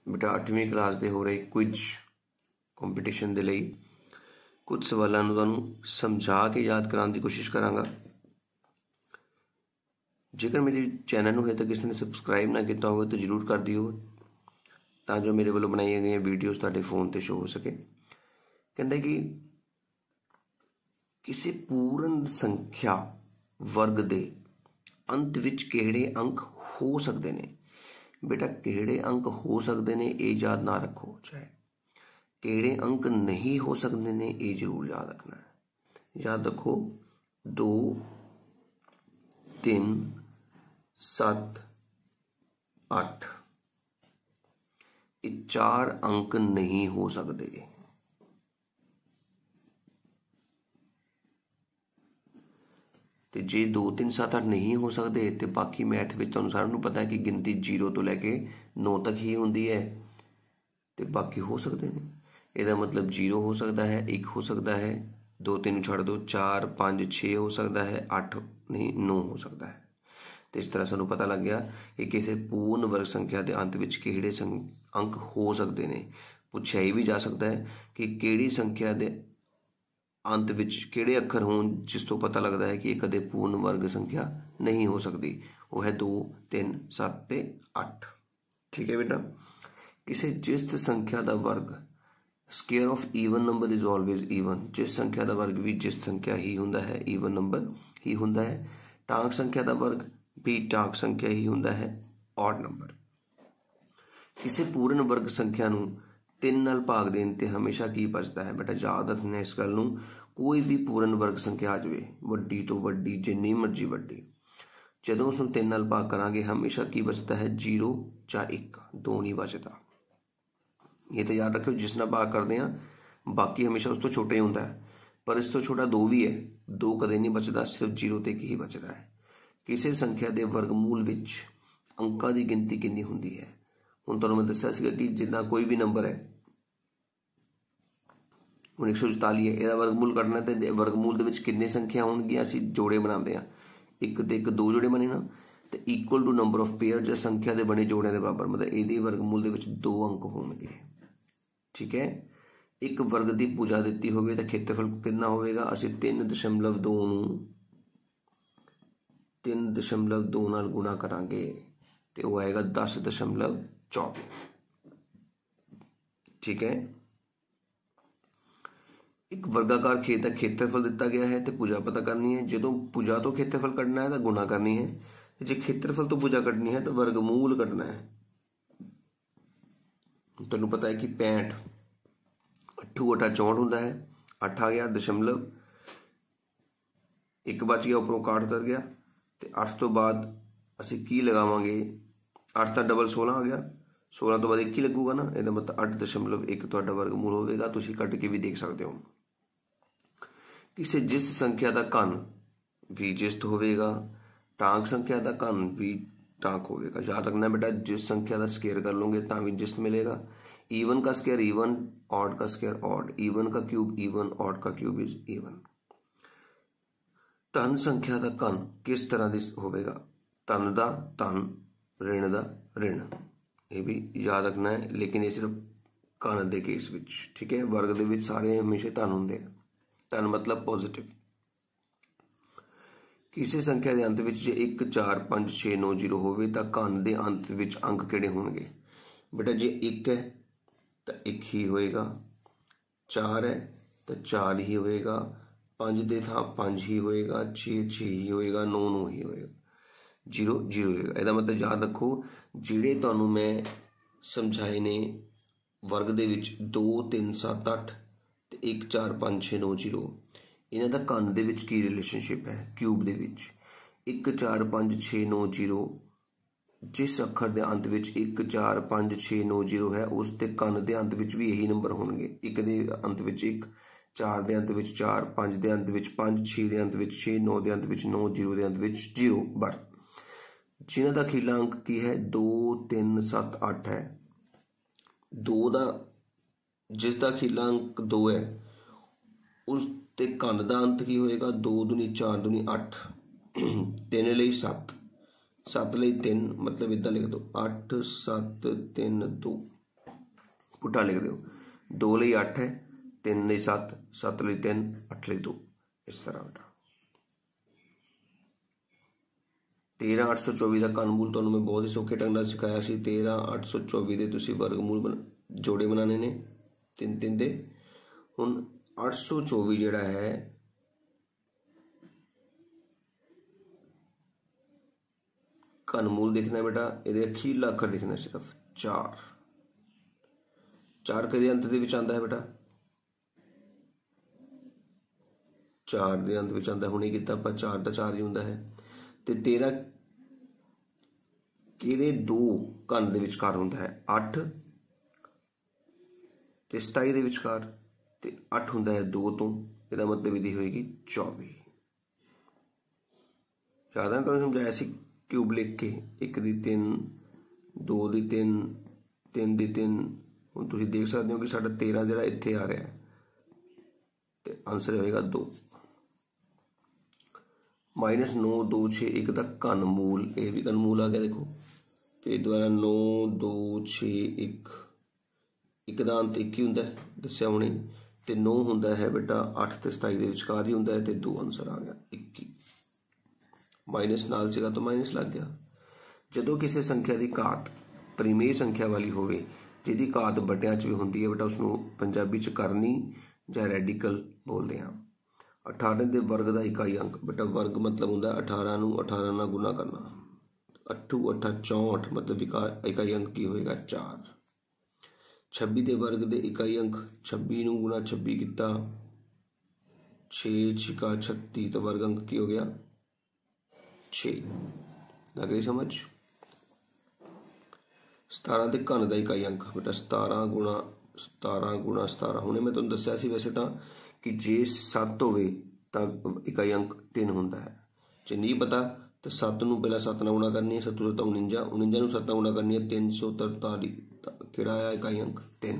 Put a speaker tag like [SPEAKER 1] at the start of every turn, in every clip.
[SPEAKER 1] बेटा 8वीं क्लास ਦੇ ਹੋ ਰਹੇ ਕੁਇਜ਼ ਕੰਪੀਟੀਸ਼ਨ ਦੇ ਲਈ ਕੁਝ ਸਵਾਲਾਂ ਨੂੰ ਤੁਹਾਨੂੰ ਸਮਝਾ ਕੇ ਯਾਦ ਕਰਾਉਣ ਦੀ ਕੋਸ਼ਿਸ਼ ਕਰਾਂਗਾ। ਜੇਕਰ ਮੇਰੇ ਚੈਨਲ ਨੂੰ ਹਜੇ ਤੱਕ ਕਿਸੇ ਨੇ ਸਬਸਕ੍ਰਾਈਬ ਨਾ ਕੀਤਾ ਹੋਵੇ ਤਾਂ ਜ਼ਰੂਰ ਕਰ ਦਿਓ ਤਾਂ ਜੋ ਮੇਰੇ ਵੱਲੋਂ ਬਣਾਈਆਂ ਗਈਆਂ ਵੀਡੀਓਜ਼ ਤੁਹਾਡੇ ਫੋਨ ਤੇ ਸ਼ੋ ਹੋ ਸਕੇ। ਕਹਿੰਦਾ ਕਿ ਕਿਸੇ ਪੂਰਨ ਸੰਖਿਆ वर्ग ਦੇ अंत विच किहड़े अंक हो सकते ने। बेटा किहड़े अंक हो सकते ने ये याद ना रखो, चाहे किहड़े अंक नहीं हो सकते ने ये जरूर याद रखना है। याद रखो 2 3 7 8 ये 4 अंक नहीं हो सकते। तो जे 2 3 7 8 नहीं हो सकते तो बाकी मैथ में तुहानूं सारिआं नूं पता है कि गिनती 0 तो लैके 9 तक ही होंदी है तो बाकी हो सकते हैं। इसका मतलब 0 हो सकता है, 1 हो सकता है, 2 3 छड़ दो, 4 5 6 हो सकता है, 8 नहीं 9 हो सकता है। तो इस तरह सानूं पता लग गया कि किसी पूर्ण वर्ग संख्या के अंत विच किहड़े अंक हो सकते हैं। पूछा ही भी जा सकता है कि किहड़ी संख्या के अंत विच किहड़े अखर होण जिस तो पता लगता है कि ये कदे पूर्ण वर्ग संख्या नहीं हो सकती। वो है 2 3 7 ते 8। ठीक है बेटा। किसी जिस्त संख्या का वर्ग square of even number is always even. जिस संख्या का वर्ग भी जिस संख्या ही हुंदा है, ईवन नंबर ही हुंदा है। टांक संख्या का वर्ग भी टांक संख्या ही हुंदा है, ऑड नंबर। किसी पूर्ण वर्ग संख्या नूं 3 नाल भाग देण ते हमेशा की बचता है। बेटा याद रखना इस गल नूं, कोई भी पूर्ण वर्ग संख्या आ जाए वड्डी तो वड्डी जिन्नी मर्जी वड्डी, जदों उसनूं 3 नाल भाग करांगे हमेशा की बचता है 0 या 1, 2 नहीं बचता। ये तो याद रखो जिस नाल भाग करते हैं बाकी हमेशा उस तो छोटा ही होता है, पर इस तो छोटा 2 भी है, 2 कदे नहीं बचता, सिर्फ 0 ते 1 ही बचता है। किसी संख्या के वर्गमूल विच अंकां की गिनती कितनी हुंदी है। हुण तुहानूं मैं दस्सिया सीगा कि जिद्दां कोई भी नंबर है, हुण 144 है, इसदा वर्गमूल कढना ते वर्गमूल दे विच कितने संख्या होणगियां असीं जोड़े बनाते हैं, 1 ते 1 2 जोड़े बने ना, तो equal to number of pair या संख्या के बने जोड़ियां दे बराबर, मतलब इहदे वर्गमूल दे विच 2 अंक होणगे। ठीक है। एक वर्ग की भुजा दित्ती होवे तो खेत्रफल कितना होवेगा, असीं 3.2 नूं 3.2 नाल गुणा करांगे तो वो आएगा 10.24। ठीक है। एक वर्गाकार खेत का खेत्रफल दिता गया है तो भुजा पता करनी है। जो भुजा तो खेत्रफल कढ़ना है तो गुणा करनी है, जो खेत्रफल तो भुजा कढ़नी है तो वर्गमूल कढ़ना है। तुहानूं पता है कि 65 8 8 64 होंदा है, 8 आ गया दशमलव 1 बच गया, उपरों 61 उतर गया तो 8 तो बाद असीं की लगावांगे, 8 का डबल 16 आ गया, 16 तो बाद 1 ही लगूगा ना, इसदा मतलब 8.1 तुहाडा वर्गमूल होवेगा। तुसीं कट के भी देख सकते हो। किसी जिस संख्या का घन भी जिस्त होवेगा, टांक संख्या का घन भी टांक होवेगा। याद रखना बेटा जिस संख्या का स्केयर कर लोगे तो भी जिस्त मिलेगा। ईवन का स्केयर ईवन, ऑड का स्केयर ऑड, ईवन का क्यूब ईवन, ऑड का क्यूब इज ईवन। धन संख्या का घन किस तरह दी होवेगा, धन का धन, ऋण का ऋण। ये भी याद रखना है, लेकिन ये सिर्फ घन के केस विच। ठीक है। वर्ग दे विच सारे हमेशा धन होंदे हैं, धन मतलब पॉजिटिव। किसी संख्या के अंत विच जे 1 4 5 6 9 0 होवे तां घन के अंत विच अंक किहड़े होणगे। बेटा जे 1 है तो 1 ही होएगा, 4 है तो 4 ही होएगा, 5 दे थां 5 ही होएगा, 6 6 ही होएगा, 9 9 ही होएगा, 0 0 होएगा। इसदा मतलब याद रखो जिहड़े तुहानूं मैं समझाए ने वर्ग दे विच 2 3 7 8 ते 1 4 5 6 9 0, इन्हां दा घन दे विच की रिलेशनशिप है। क्यूब दे विच 1 4 5 6 9 0, जिस अखर दे अंत विच 1 4 5 6 9 0 है उस दे घन दे अंत विच भी यही नंबर होणगे। 1 दे अंत विच 1, 4 दे अंत विच 4, 5 दे अंत विच 5, 6 दे अंत विच 6, 9 दे अंत विच 9, 0 दे अंत विच 0 बर। जिन्हां दा अखीला अंक की है 2 3 7 8 है। 2 दा जिसका अखीला अंक 2 है उस ते घन का अंत की होएगा, 2 दूनी 4 दूनी 8, 3 लई 7, 7 लई 3, मतलब इदा लिख दो 8 7 3 2। पुट्ठा लिख दो। 2 ਲਈ 8 है, 3 ਲਈ 7, 7 ਲਈ 3, 8 ਲਈ 2, इस तरह बेटा। 13,824 का घनमूल तुहानूं मैं बहुत ही सौखे ढंग नाल सिखाया सी। 13,824 के तुसीं वर्गमूल जोड़े बनाने ने 3 3 दे। हुण 824 जिहड़ा है घनमूल देखना बेटा, ये अखीरला अखर देखना सिर्फ 4। 4 किहदे अंत दे विच आंदा है बेटा? 4 दे अंत विच आंदा। हुणे कीता आपां 4 दा 4 ही हुंदा है। ते 13 किहदे 2 घन दे विचकार हुंदा है? 8 ते 27 दे विचकार, ते 8 हुंदा है 2 तो, इहदा मतलब इहदी होएगी 24। याद है तुहानूं समझाया सी क्यूब लिख के, 1 दी 3, 2 दी 3, 3 दी 3। हुण तुसीं देख सकते हो कि साडा 13 जिहड़ा इत्थे आ रहा है, ते आंसर होएगा 2। -9 2 6 1 का घनमूल, ये भी घनमूल आ गया देखो। फिर दोबारा 9 2 6 1, 1 का अंत 1 ही हुंदा है, दस्सिया हुणे। ते 9 हुंदा है बेटा 8 ते 27 दे विचकार ही हुंदा है, ते 2 आंसर आ गया 21। माइनस नाल सीगा तो माइनस लग गया। जदों किसी संख्या की घात परिमेय संख्या वाली होवे, जिहदी घात बटियां च भी हुंदी है बेटा, उसनूं पंजाबी च करनी जां रेडिकल बोलते हैं। 18 के वर्ग का इकाई अंक बेटा, वर्ग मतलब हुंदा 18 नूं 18 नाल गुना करना। 8 8 64 मतलब इकाई अंक की होएगा 4। 26 के वर्ग के इकाई अंक, 26 नूं गुना 26 किया 6 6 36, तो वर्ग अंक की हो गया 6। लग गई समझ? 17 के घन का इकाई अंक बेटा, 17 गुणा 17 हुणे मैं तुहानूं दस्सिया सी वैसे तां कि जे 7 होवे तां इकाई अंक 3 हुंदा है। जे नहीं पता तो 7 नूं पहला 7 नाल गुणा करनी है, 7 7 49, 49 नूं 7 नाल गुणा करनी है 343, किहड़ा आया इकाई अंक 3।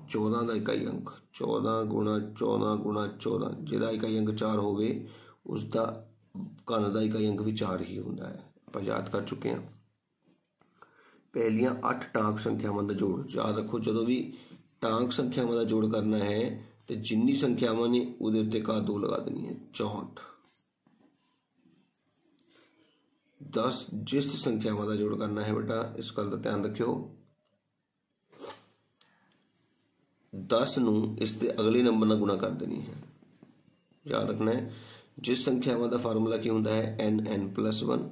[SPEAKER 1] 14 का इकाई अंक 14 गुणा 14 गुणा 14, जिहदा इकाई अंक 4 होवे उसका घन का इकाई अंक भी 4 ही हुंदा है। आपां याद कर चुके हैं। पहलियां 8 टांक संख्यावां का जोड़, याद रखो जदों भी टांक संख्यावां का जोड़ करना है तो जिन्नी संख्यावां ने उहदे उत्ते घात 2 लगा देनी है। 64 10 जिस्त संख्यावां का जोड़ करना है बेटा, इस गल का ध्यान रखियो। 10 नूं इस दे अगले नंबर नाल गुणा कर देनी है। याद रखना है जिस संख्यावां का फार्मूला की हुंदा है n+1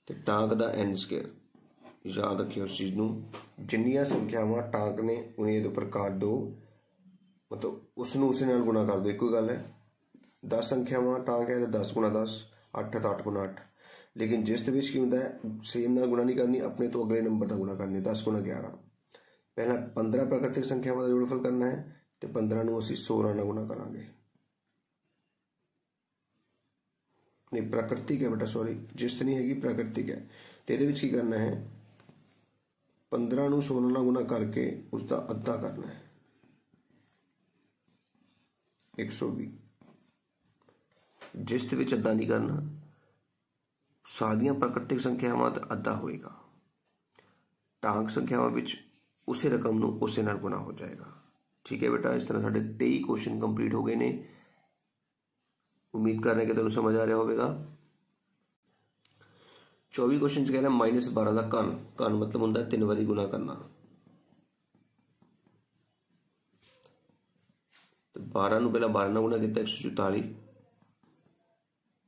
[SPEAKER 1] ते टांक का n²। याद रखियो उस चीज़ नूं, जिन्नियां संख्यावां टांक ने उन्हें इहदे उपर काट दो, मतलब उसनूं उस नाल गुणा कर दो, एक गल है। 10 संख्यावां टांक है तो 10 गुणा 10, 8 है तो 8 गुणा 8। लेकिन जिस दे विच की हुंदा है सेम नाल गुणा नहीं करनी, अपने तो अगले नंबर नाल गुणा करनी। 10 गुणा 11, पहला 15 प्राकृतिक संख्यावां का जोड़फल करना है, तो 15 नूं असीं 16 नाल गुणा करांगे। नहीं प्राकृतिक है बेटा, सॉरी जिस्त नहीं हैगी, प्राकृतिक है। तो इहदे विच की करना है 15 नूं 16 नाल गुणा करके उसका अद्धा करना है 120। जिस्त विच अद्धा नहीं करना, सारियां प्राकृतिक संख्यावां दा अद्धा होएगा। टांक संख्यावां विच उसे रकम नूं उसे नाल गुणा हो जाएगा। ठीक है बेटा, इस तरह साढ़े 23 क्वेश्चन कंप्लीट हो गए ने। उम्मीद कर रहे हैं कि तुहानूं समझ आ रहा होगा। 24 क्वेश्चन कह रहे हैं -12 का घन। घन मतलब होंदा 3 बारी गुणा करना। तो 12 नूं पहला 12 नाल गुणा किया 144,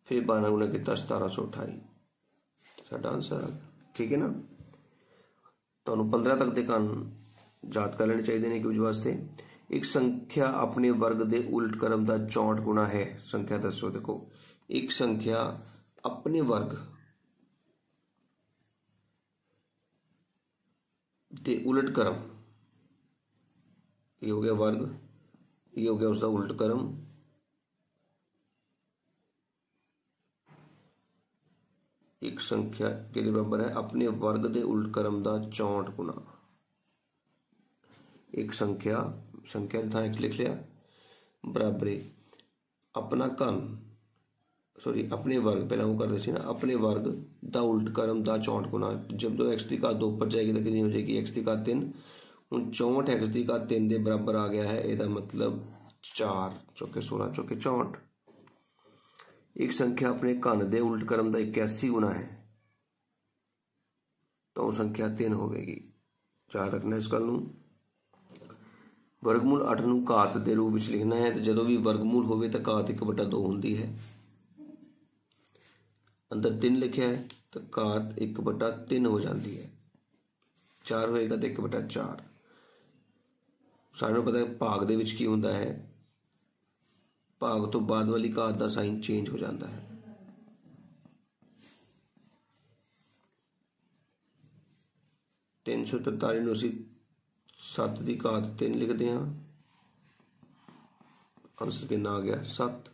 [SPEAKER 1] फिर 12 गुणा किया 1728, साडा आंसर आ गया। ठीक है ना? तुहानूं 15 तक के घन याद कर लेने चाहिए ने, क्यों वास्ते एक संख्या अपने वर्ग के उल्ट क्रम का 64 गुणा है। संख्या दसो, देखो एक संख्या अपने वर्ग के उलट क्रम, ये हो गया वर्ग, ये हो गया उसका उल्ट क्रम, एक संख्या के लिए बराबर है अपने वर्ग के उल्ट क्रम का 64 गुणा। एक संख्या संख्या थां लिख लिया बराबरे अपना घन सॉरी अपने वर्ग पहला वो करते थे ना, अपने वर्ग दा उल्ट क्रम दा 64 गुना। जब तो एक्स की घात 2 ऊपर जाएगी तो कितनी हो जाएगी, एक्स की घात 3। हूँ 64 एक्स की घात 3 के बराबर आ गया है, यदा मतलब 4 चौके 16 चौके 64। एक संख्या अपने घन के उल्ट क्रम का 81 गुना है तो वो संख्या 3 होगी। याद रखना इस गल नूं। वर्गमूल 8 नूं घात के रूप में लिखना है, तो जो भी वर्गमूल हो तो घात 1/2 होंगी है। अंदर 3 लिखा है तो घात 1/3 हो जाती है। 4 होएगा तो 1/4। सानू पता है भाग दे विच की हुंदा है, भाग तो बाद वाली घात का साइन चेंज हो जाता है। तीन सौ 43 नूं असीं 7 की घात 3 लिखते हैं, आंसर कितना आ गया 7।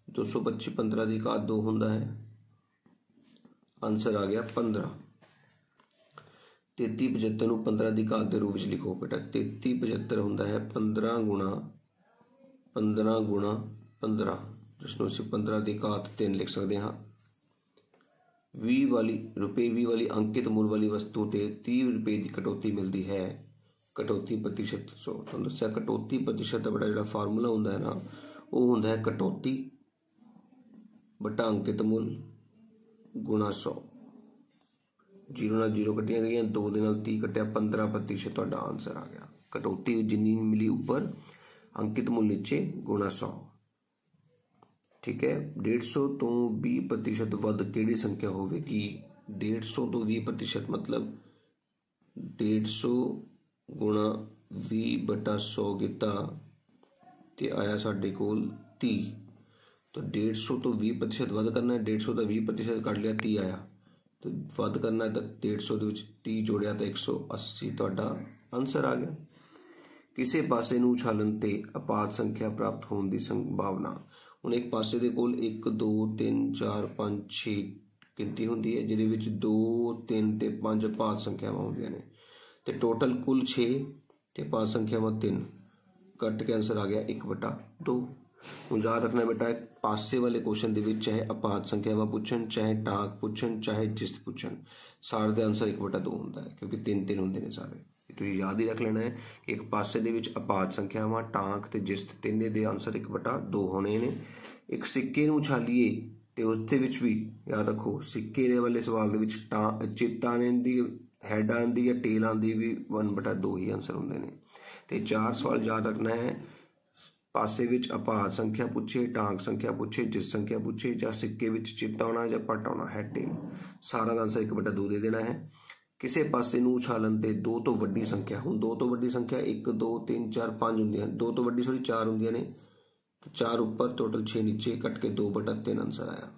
[SPEAKER 1] 225 15 की घात 2 हुंदा है, आंसर आ गया 15। 33 75 नूं 15 की घात के रूप में लिखो बेटा। 33 75 हुंदा है 15 गुणा 15, जिसनों असीं 15 की घात 3 लिख सकते हाँ। 20 वाली अंकित मूल वाली वस्तु ते 30 रुपए की कटौती मिलती है। कटौती प्रतिशत 100 तो दस्या कटौती प्रतिशत का बड़ा जो फार्मूला होंदा है ना, वो होंदा है कटौती बटा अंकित मूल गुणा 100। 0 नाल 0 कटिया गई, 2 दे नाल 30 कटिया, 15% तुहाडा आंसर आ गया। कटौती जिन्नी मिली ऊपर, अंकित मूल नीचे गुणा 100। ठीक है। 150 तो 20% वध किहड़ी संख्या होगी। 150 तो 20% मतलब 150 गुणा 20/100 किता ते आया साडे कोल 30। तो 150 तो 20% वध करना है, 150 का 20% कट लिया 30 आया, तो वध करना है तो 150 दे विच 30 जोड़िया तो 180 तुहाडा आंसर आ गया। किसी पासे नूं उछालन ते अपात संख्या प्राप्त होने की संभावना। हुण एक पासे दे कोल 1 2 3 4 5 6 गिनती हुंदी है, जिहदे विच 2 3 ते 5 अपात संख्यावां हुंदियां ने, ते टोटल कुल 6 ते अपात संख्यावां 3, कट के आंसर आ गया 1/2। हुण याद रखना बेटा, पासे वाले क्वेश्चन दे विच चाहे अपात संख्यावां पुछन, चाहे टाक पुछन, चाहे जिस्त पुछन, सारे दे आंसर 1/2 हुंदा है, क्योंकि 3 हुंदे ने सारे। तो याद ही रख लेना है कि एक पासे दे विच अपात संख्यावां टाक ते जिस्त तिन्ने दे आंसर 1/2 होने ने। एक सिक्के नूं उछालीए ते उस दे विच भी याद रखो, सिक्के दे वाले सवाल दे विच चित्त आने दी, हैड आंदी या टेल आंदी भी 1/2 ही आंसर हुंदे ने। ते 4 सवाल याद रखना है, पासे विच अपात संख्या पूछे, टांक संख्या पूछे, जिस संख्या पूछे, या सिक्के विच चित्त आना या पट आना, हैड टेल, सारा का आंसर 1/2 दे देना है। किसी पासे नूं उछालन ते 2 तो वड्डी संख्या, हुण 2 तो वड्डी संख्या 1 2 3 4 5 हुंदियां, 2 तो वड्डी सॉरी 4 हुंदियां ने, 4 ऊपर टोटल 6 नीचे, कट के 2/3 आंसर आया।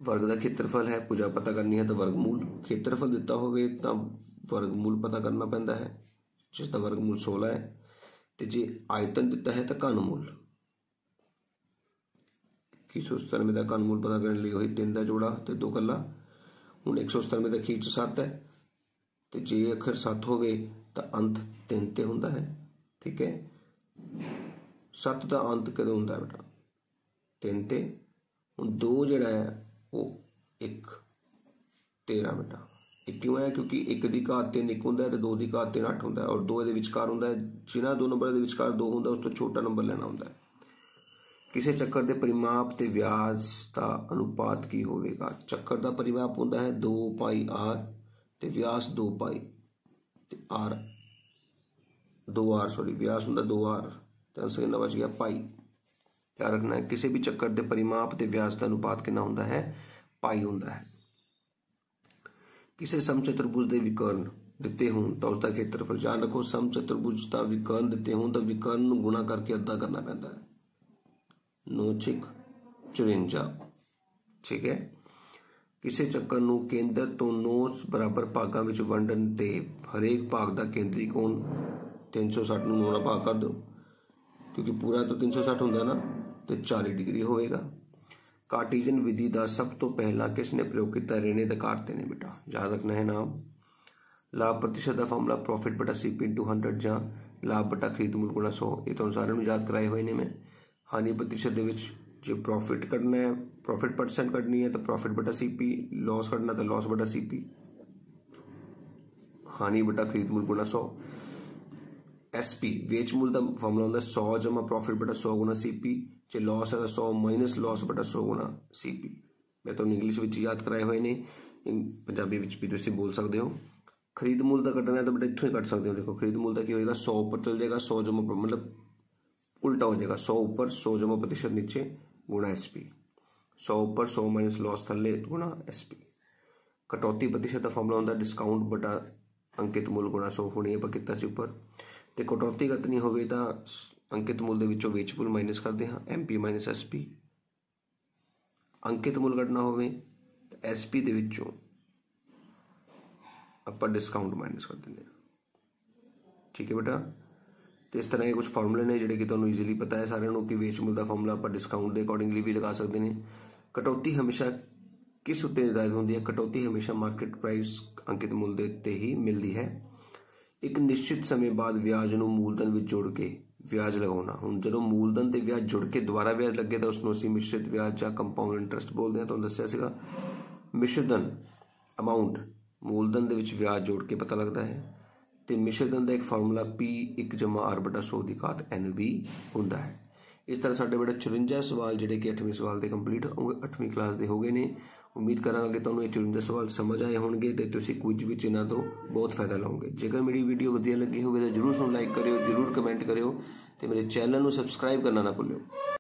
[SPEAKER 1] वर्ग का खेत्रफल है, भुजा पता करनी है तो वर्गमूल, खेत्रफल दिता होवे तो वर्गमूल पता करना पैंदा है, जिसका वर्गमूल 16 है। तो जे आयतन दिता है तो घनमूल 197 का घनमूल पता करने लिए वही 3 का जोड़ा तो 2 कला। हुण 197 का खींच 7 है, तो जे अखर 7 होवे तो अंत 3 ते हुंदा है। ठीक है, 7 का अंत कदों हुंदा है बेटा, 3 ते। हुण 2 जिहड़ा है वो 1 13 बेटा, एक क्यों है, क्योंकि 1 की घात 3 1 हुंदा है, तो 2 की घात 3 8 हुंदा है, और 2 दे विचकार हुंदा है, जिन्हां दो नंबर दे विचकार 2 हुंदा उस तो छोटा नंबर लेना हुंदा है। किसी चक्कर के परिमाप ते व्यास का अनुपात की होवेगा। चक्कर का परिमाप होता है 2 पाई आर, ते व्यास 2 पाई ते आर 2 आर सॉरी व्यास होंदा 2 आर, तो आंसर कितना बच गया पाई। क्या रखना है, किसी भी चक्कर के परिमाप ते व्यास का अनुपात कितना होता है, पाई होता है। किसी समचतुर्भुज के विकर्ण दिते हों तो उसका खेत्रफल, ध्यान रखो समचतुर्भुज का विकर्ण दिते हों तो विकर्ण गुणा करके अद्धा करना पैंदा है, 9 6 54। ठीक है, किसी चक्कर नूं केंद्र तो 9 बराबर भागों में वंडन ते हरेक भाग का केंद्री कोण 360 नूं 9 भाग कर दो, क्योंकि पूरा तो 360 होंदा ना, तो 40 डिग्री होएगा। कार्टेशियन विधि का सब तो पहला किसने प्रयोग किया, रेने दकार्ते ने बेटा, याद रखना है नाम। लाभ प्रतिशत का फार्मूला प्रॉफिट बटा CP × 100 ਜਾਂ लाभ बटा खरीद मूल गुणा 100, ये तो सारे याद कराए हुए ने मैं। हानि प्रतिशत दे विच जो प्रॉफिट कढ़ना है, प्रॉफिट परसेंट कढ़नी है तो प्रॉफिट बटा CP, लॉस कढ़ना तो लॉस बटा CP, हानि बटा खरीद मूल गुणा 100। SP वेच मूल का फॉर्मूला होंगे 100 जमा प्रॉफिट बटा 100 गुणा CP, जो लॉस है 100 माइनस लॉस बटा 100 गुणा CP। मैं तो इंग्लिश में याद कराए हुए ने, पंजाबी भी तुम बोल सकते हो। खरीद मूल का कटना है तो बेटा इतों ही कट सकते हो। देखो खरीद मूल का की होगा 100 ऊपर चल जाएगा, 100 जमा मतलब उल्टा हो जाएगा, 100 ऊपर 100 जमा प्रतिशत नीचे गुणा SP, 100 ऊपर 100 माइनस लॉस थले गुणा SP। कटौती प्रतिशत का फॉर्मूला होंगे डिस्काउंट बटा अंकित मूल गुणा 100 होनी आप किता सी उपर। तो कटौती कतनी होवे तो अंकित मूल दे विचों वेच मूल माइनस करते हैं, MP माइनस SP। अंकित मूल कटना होवे तो SP दे विचों आप डिस्काउंट माइनस कर देंगे। ठीक है बेटा, तो इस तरह के कुछ फॉर्मूले ने जिहड़े कि तुहानूं ईजीली पता है सारिਆਂ ਨੂੰ कि वेच मूल का फॉर्मूला आप डिस्काउंट के अकॉर्डिंगली भी लगा सकते हैं। कटौती हमेशा किस उत्ते निर्धारित होती है? कटौती हमेशा मार्केट प्राइस अंकित मूल के उत्ते ही मिलती है। एक निश्चित समय बाद ब्याज नूं मूलधन विच जोड़ के ब्याज लगाउणा। हुण जदों मूलधन ते ब्याज जुड़ के दोबारा ब्याज लगे तो उसनूं असीं मिश्रित ब्याज या कंपाउंड इंटरस्ट बोलते हैं। तुहानूं दस्सिया सीगा मिश्रधन अमाउंट मूलधन दे विच ब्याज जोड़ के पता लगता है। तो मिश्रधन का एक फार्मूला P1 जमा R बटा 100 की घात N भी होंदा है। इस तरह साढ़े बेटा 54 सवाल जिहड़े कि 8वीं सवाल के कंप्लीट 8वीं क्लास के हो गए ने। उम्मीद करांगा कि तुहानूं ये 54 सवाल समझ आए होणगे ते तुसीं कुछ भी इन्हां तो बहुत फायदा लओगे। जेकर मेरी वीडियो वधिया लगी होवे तो जरूर इसनूं लाइक करियो, जरूर कमेंट करियो ते मेरे चैनल नूं सबसक्राइब करना ना भुल्लियो।